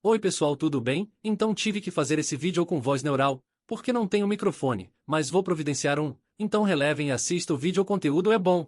Oi pessoal, tudo bem? Então tive que fazer esse vídeo com voz neural, porque não tenho microfone, mas vou providenciar um, então relevem e assista o vídeo, o conteúdo é bom.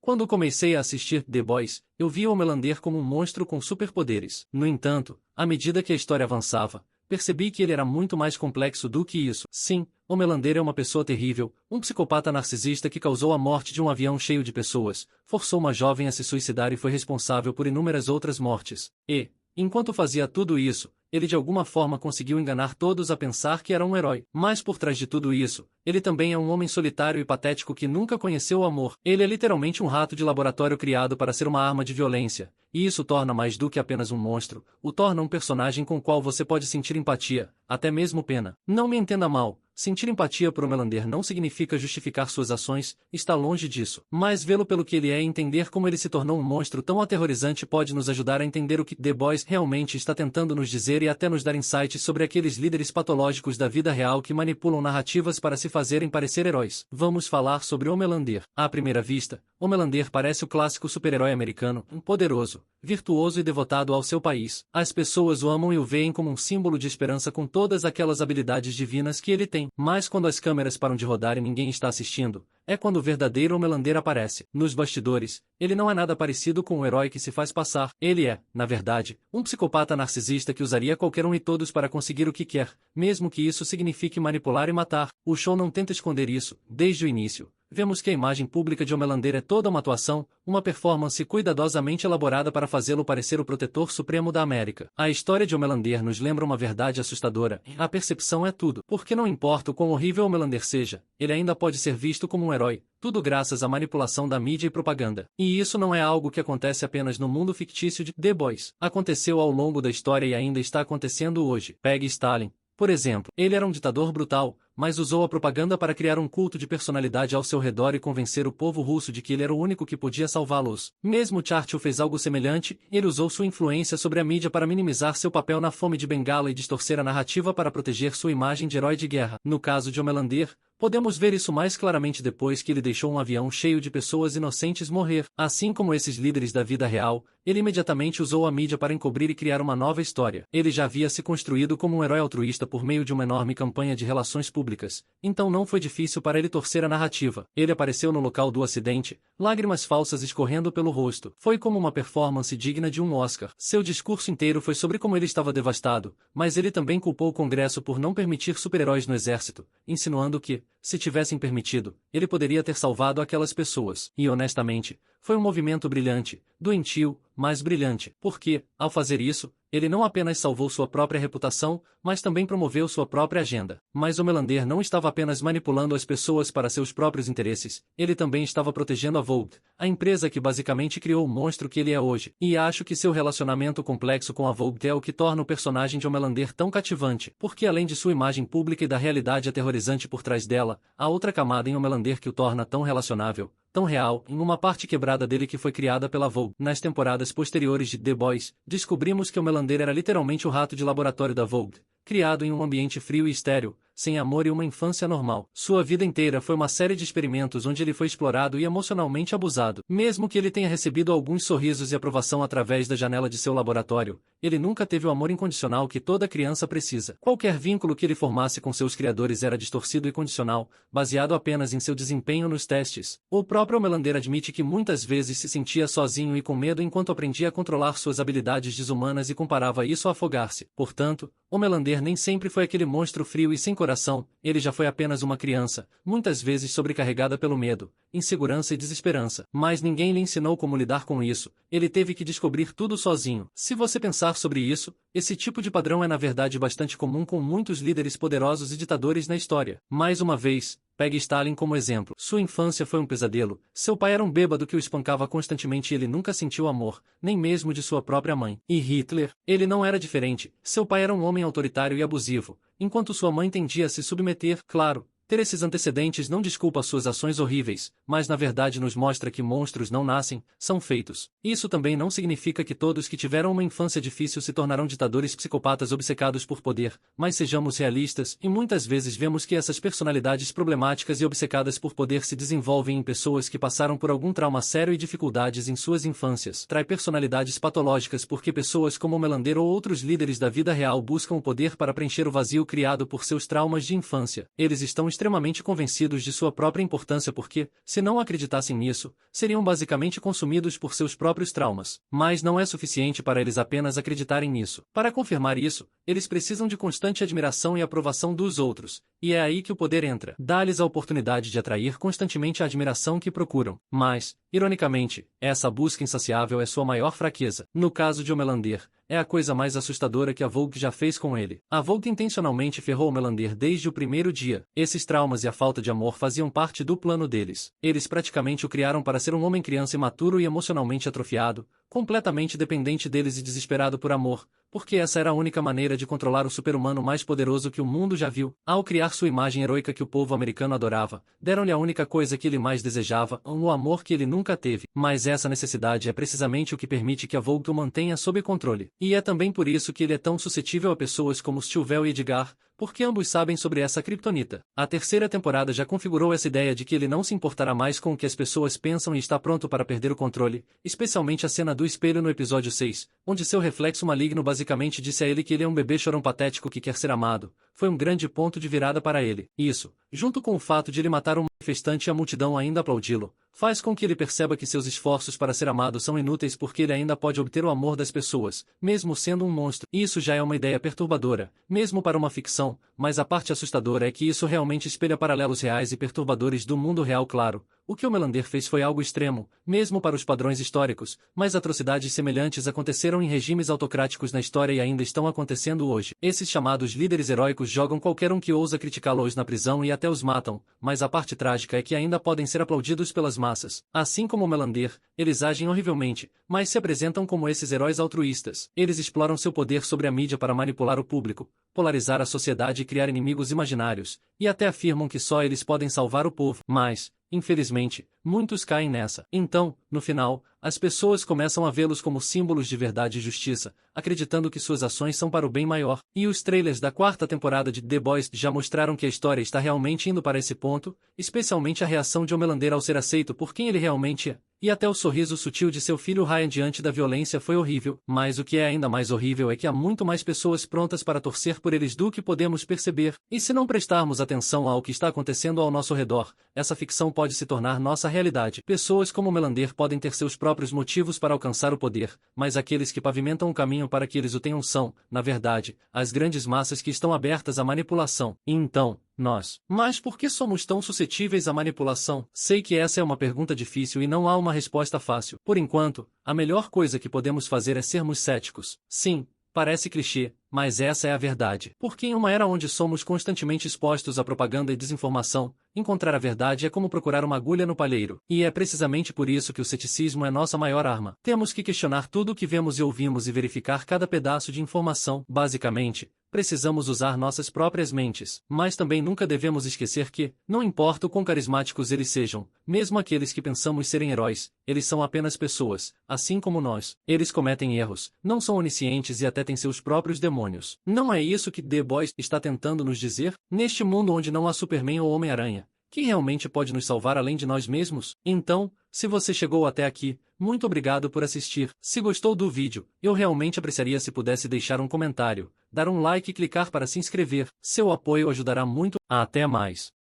Quando comecei a assistir The Boys, eu via Homelander como um monstro com superpoderes. No entanto, à medida que a história avançava, percebi que ele era muito mais complexo do que isso. Sim, Homelander é uma pessoa terrível, um psicopata narcisista que causou a morte de um avião cheio de pessoas, forçou uma jovem a se suicidar e foi responsável por inúmeras outras mortes. E, enquanto fazia tudo isso, ele de alguma forma conseguiu enganar todos a pensar que era um herói. Mas por trás de tudo isso, ele também é um homem solitário e patético que nunca conheceu o amor. Ele é literalmente um rato de laboratório criado para ser uma arma de violência, e isso torna mais do que apenas um monstro, o torna um personagem com o qual você pode sentir empatia, até mesmo pena. Não me entenda mal, sentir empatia por Homelander não significa justificar suas ações, está longe disso. Mas vê-lo pelo que ele é e entender como ele se tornou um monstro tão aterrorizante pode nos ajudar a entender o que The Boys realmente está tentando nos dizer e até nos dar insights sobre aqueles líderes patológicos da vida real que manipulam narrativas para se fazerem parecer heróis. Vamos falar sobre Homelander. À primeira vista, Homelander parece o clássico super-herói americano, poderoso, virtuoso e devotado ao seu país. As pessoas o amam e o veem como um símbolo de esperança com todas aquelas habilidades divinas que ele tem. Mas quando as câmeras param de rodar e ninguém está assistindo, é quando o verdadeiro Homelander aparece. Nos bastidores, ele não é nada parecido com o herói que se faz passar. Ele é, na verdade, um psicopata narcisista que usaria qualquer um e todos para conseguir o que quer, mesmo que isso signifique manipular e matar. O show não tenta esconder isso, desde o início. Vemos que a imagem pública de Homelander é toda uma atuação, uma performance cuidadosamente elaborada para fazê-lo parecer o protetor supremo da América. A história de Homelander nos lembra uma verdade assustadora: a percepção é tudo. Porque não importa o quão horrível Homelander seja, ele ainda pode ser visto como um herói, tudo graças à manipulação da mídia e propaganda. E isso não é algo que acontece apenas no mundo fictício de The Boys. Aconteceu ao longo da história e ainda está acontecendo hoje. Pegue Stalin, por exemplo. Ele era um ditador brutal, mas usou a propaganda para criar um culto de personalidade ao seu redor e convencer o povo russo de que ele era o único que podia salvá-los. Mesmo Churchill fez algo semelhante, ele usou sua influência sobre a mídia para minimizar seu papel na fome de Bengala e distorcer a narrativa para proteger sua imagem de herói de guerra. No caso de Homelander, podemos ver isso mais claramente depois que ele deixou um avião cheio de pessoas inocentes morrer. Assim como esses líderes da vida real, ele imediatamente usou a mídia para encobrir e criar uma nova história. Ele já havia se construído como um herói altruísta por meio de uma enorme campanha de relações públicas, então não foi difícil para ele torcer a narrativa. Ele apareceu no local do acidente, lágrimas falsas escorrendo pelo rosto. Foi como uma performance digna de um Oscar. Seu discurso inteiro foi sobre como ele estava devastado, mas ele também culpou o Congresso por não permitir super-heróis no exército, insinuando que, se tivessem permitido, ele poderia ter salvado aquelas pessoas. E honestamente, foi um movimento brilhante, doentio, mas brilhante, porque, ao fazer isso, ele não apenas salvou sua própria reputação, mas também promoveu sua própria agenda. Mas Homelander não estava apenas manipulando as pessoas para seus próprios interesses, ele também estava protegendo a Vogue, a empresa que basicamente criou o monstro que ele é hoje. E acho que seu relacionamento complexo com a Vogue é o que torna o personagem de Homelander tão cativante, porque além de sua imagem pública e da realidade aterrorizante por trás dela, há outra camada em Homelander que o torna tão relacionável, tão real, em uma parte quebrada dele que foi criada pela Vogue. Nas temporadas posteriores de The Boys, descobrimos que Homelander era literalmente o rato de laboratório da Vogue, criado em um ambiente frio e estéril, sem amor e uma infância normal. Sua vida inteira foi uma série de experimentos onde ele foi explorado e emocionalmente abusado. Mesmo que ele tenha recebido alguns sorrisos e aprovação através da janela de seu laboratório, ele nunca teve o amor incondicional que toda criança precisa. Qualquer vínculo que ele formasse com seus criadores era distorcido e condicional, baseado apenas em seu desempenho nos testes. O próprio Homelander admite que muitas vezes se sentia sozinho e com medo enquanto aprendia a controlar suas habilidades desumanas e comparava isso a afogar-se. Portanto, Homelander nem sempre foi aquele monstro frio e sem coração, ele já foi apenas uma criança, muitas vezes sobrecarregada pelo medo, insegurança e desesperança. Mas ninguém lhe ensinou como lidar com isso, ele teve que descobrir tudo sozinho. Se você pensar sobre isso, esse tipo de padrão é na verdade bastante comum com muitos líderes poderosos e ditadores na história. Mais uma vez, pegue Stalin como exemplo. Sua infância foi um pesadelo, seu pai era um bêbado que o espancava constantemente e ele nunca sentiu amor, nem mesmo de sua própria mãe. E Hitler? Ele não era diferente, seu pai era um homem autoritário e abusivo, enquanto sua mãe tendia a se submeter, claro, Ter esses antecedentes não desculpa suas ações horríveis, mas na verdade nos mostra que monstros não nascem, são feitos. Isso também não significa que todos que tiveram uma infância difícil se tornarão ditadores psicopatas obcecados por poder, mas sejamos realistas, e muitas vezes vemos que essas personalidades problemáticas e obcecadas por poder se desenvolvem em pessoas que passaram por algum trauma sério e dificuldades em suas infâncias. Trai personalidades patológicas porque pessoas como o Melander ou outros líderes da vida real buscam o poder para preencher o vazio criado por seus traumas de infância. Eles estão extremamente convencidos de sua própria importância porque, se não acreditassem nisso, seriam basicamente consumidos por seus próprios traumas. Mas não é suficiente para eles apenas acreditarem nisso. Para confirmar isso, eles precisam de constante admiração e aprovação dos outros, e é aí que o poder entra. Dá-lhes a oportunidade de atrair constantemente a admiração que procuram. Mas, ironicamente, essa busca insaciável é sua maior fraqueza. No caso de o Melander, é a coisa mais assustadora que a Vogue já fez com ele. A Vogue intencionalmente ferrou o Melander desde o primeiro dia. Esses traumas e a falta de amor faziam parte do plano deles. Eles praticamente o criaram para ser um homem criança imaturo e emocionalmente atrofiado, completamente dependente deles e desesperado por amor, porque essa era a única maneira de controlar o super-humano mais poderoso que o mundo já viu. Ao criar sua imagem heroica que o povo americano adorava, deram-lhe a única coisa que ele mais desejava, o amor que ele nunca teve. Mas essa necessidade é precisamente o que permite que a Vogue o mantenha sob controle. E é também por isso que ele é tão suscetível a pessoas como Stilwell e Edgar, porque ambos sabem sobre essa criptonita. A terceira temporada já configurou essa ideia de que ele não se importará mais com o que as pessoas pensam e está pronto para perder o controle, especialmente a cena do espelho no episódio 6, onde seu reflexo maligno basicamente disse a ele que ele é um bebê chorão patético que quer ser amado. Foi um grande ponto de virada para ele. Isso, junto com o fato de ele matar um manifestante e a multidão ainda aplaudi-lo, faz com que ele perceba que seus esforços para ser amado são inúteis porque ele ainda pode obter o amor das pessoas, mesmo sendo um monstro. Isso já é uma ideia perturbadora, mesmo para uma ficção, mas a parte assustadora é que isso realmente espelha paralelos reais e perturbadores do mundo real. Claro, o que o Melander fez foi algo extremo, mesmo para os padrões históricos, mas atrocidades semelhantes aconteceram em regimes autocráticos na história e ainda estão acontecendo hoje. Esses chamados líderes heróicos jogam qualquer um que ousa criticá-los na prisão e até os matam, mas a parte trágica é que ainda podem ser aplaudidos pelas massas. Assim como o Melander, eles agem horrivelmente, mas se apresentam como esses heróis altruístas. Eles exploram seu poder sobre a mídia para manipular o público, polarizar a sociedade e criar inimigos imaginários, e até afirmam que só eles podem salvar o povo. Mas, infelizmente, muitos caem nessa. Então, no final, as pessoas começam a vê-los como símbolos de verdade e justiça, acreditando que suas ações são para o bem maior. E os trailers da quarta temporada de The Boys já mostraram que a história está realmente indo para esse ponto, especialmente a reação de Homelander ao ser aceito por quem ele realmente é. E até o sorriso sutil de seu filho Ryan diante da violência foi horrível, mas o que é ainda mais horrível é que há muito mais pessoas prontas para torcer por eles do que podemos perceber. E se não prestarmos atenção ao que está acontecendo ao nosso redor, essa ficção pode se tornar nossa realidade. Pessoas como Melander podem ter seus próprios motivos para alcançar o poder, mas aqueles que pavimentam o caminho para que eles o tenham são, na verdade, as grandes massas que estão abertas à manipulação. E então, nós. Mas por que somos tão suscetíveis à manipulação? Sei que essa é uma pergunta difícil e não há uma resposta fácil. Por enquanto, a melhor coisa que podemos fazer é sermos céticos. Sim, parece clichê, mas essa é a verdade. Porque em uma era onde somos constantemente expostos à propaganda e desinformação, encontrar a verdade é como procurar uma agulha no palheiro. E é precisamente por isso que o ceticismo é nossa maior arma. Temos que questionar tudo o que vemos e ouvimos e verificar cada pedaço de informação. Basicamente, precisamos usar nossas próprias mentes, mas também nunca devemos esquecer que, não importa o quão carismáticos eles sejam, mesmo aqueles que pensamos serem heróis, eles são apenas pessoas, assim como nós. Eles cometem erros, não são oniscientes e até têm seus próprios demônios. Não é isso que The Boys está tentando nos dizer? Neste mundo onde não há Superman ou Homem-Aranha, quem realmente pode nos salvar além de nós mesmos? Então, se você chegou até aqui, muito obrigado por assistir. Se gostou do vídeo, eu realmente apreciaria se pudesse deixar um comentário, dar um like e clicar para se inscrever. Seu apoio ajudará muito. Até mais.